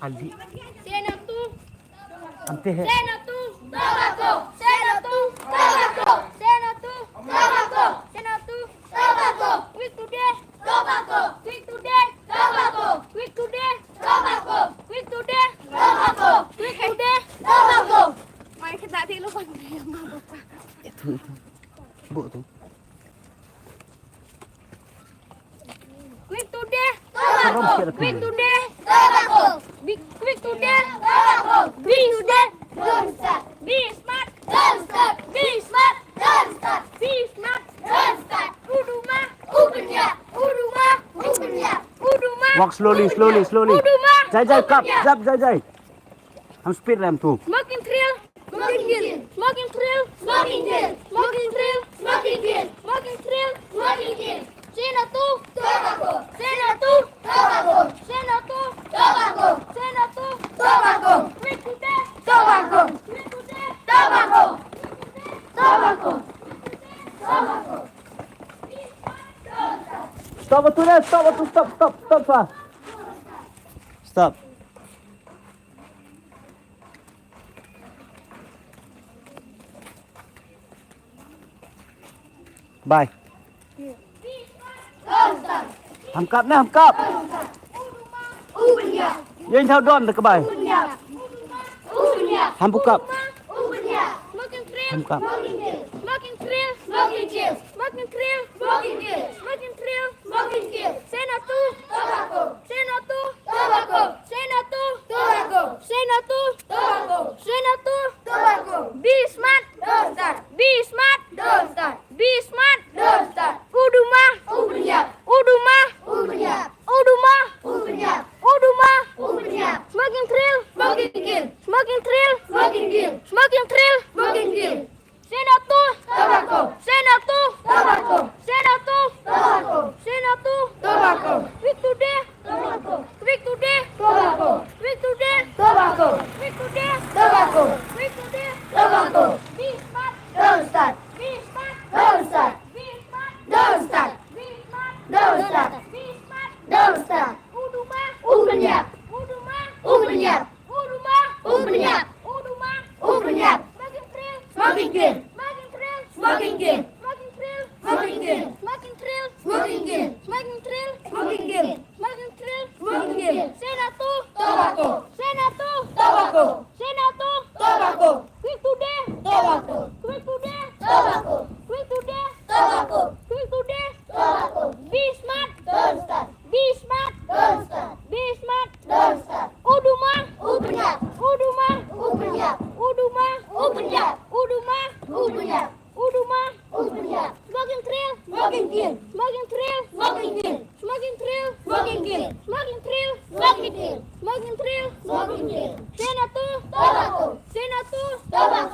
Aldi. Senatu. Ante. Senatu. Tobacco. Senatu. Tobacco. Senatu. Tobacco. Senatu. Tobacco. Quick today. Tobacco. Quick today. Tobacco. Quick today. Tobacco. Quick today. Tobacco. Quick today. Tobacco. Mày kita di lu kan yang mabuk. Itu. Bu tuh. Quick today. Serem Tobacco. sih ada Quick tuh. today. Tobacco. Quick today. Tobacco. Be today. Don't start. Be smart. Don't start. Be smart. Don't start. Be smart. Don't start. Uduma. Ubenya. Uduma. Ubenya. Uduma. Walk slowly. Uduma. Jai, kap. Jap, Jai. Ham speed ram tuh. Smoking thrill. Smoking kill. Smoking thrill. Smoking kill. Smoking thrill. Smoking kill. Smoking thrill. Smoking kill. Senatu. Tobacco. Senatu. Tobacco. Senatu. Tobacco. Senatu. Tobacco. Quick today. Tobacco. Quick today. Tobacco. Tobacco. Tobacco. Stop tuh. Stop. Stop. Bye. Don't start. Ham cặp. Ubenya. Yên theo đòn được các bài. Ubenya. Ubenya. Ham bu cặp. Ubenya. Smoking thrill. Ham cặp. Smoking kill. Smoking thrill. Smoking kill. Smoking thrill. Smoking kill. Smoking thrill. Smoking kill. Senatu. Tobacco. Senatu. Tobacco. Senatu. Tobacco. Senatu. Tobacco. Senatu. Tobacco. Be smart. Don't start. Be smart. Don't start. Be smart. Don't start. Uduma. Ubenya. Uduma. Ubenya. Uduma. Ubenya. Uduma. Ubenya. Smoking thrill. Smoking kill. Smoking thrill. Smoking kill. Smoking thrill. Smoking kill. Senatu. Tobacco. Senatu. Tobacco. Senatu. Tobacco. Senatu. Tobacco. Quick today. Tobacco. Quick today. Tobacco. Quick today. Tobacco. Quick today. Tobacco. Quick today. Tobacco. Be smart. Don't start. Be smart. Don't start. Be smart. Don't start. Be smart. Don't start. Be smart. Don't start. Uduma. Ubenya. Uduma. Ubenya. Uduma. Ubenya. Uduma. Ubenya. Smoking thrill. Smoking kill. Smoking thrill. Smoking kill. Smoking thrill. Smoking kill. Smoking thrill. Smoking kill. Smoking thrill. Smoking kill. Smoking thrill. Smoking kill. Senatu. Tobacco. Senatu. Tobacco. Senatu. Tobacco. Quick today. Tobacco. Quick today. Tobacco. Quick today. Tobacco. Quick today. Tobacco. Be smart. Don't start. Be smart. Don't start. Be smart. Don't start. Uduma. Ubenya. Uduma. Ubenya. Uduma. Ubenya. Uduma. Ubenya. Uduma. Ubenya. Smoking thrill. Smoking kill. Smoking thrill. Smoking kill. Smoking thrill. Smoking kill. Smoking thrill. Smoking kill. Smoking thrill. Smoking kill. Senatu. Tobacco. Senatu. Tobacco.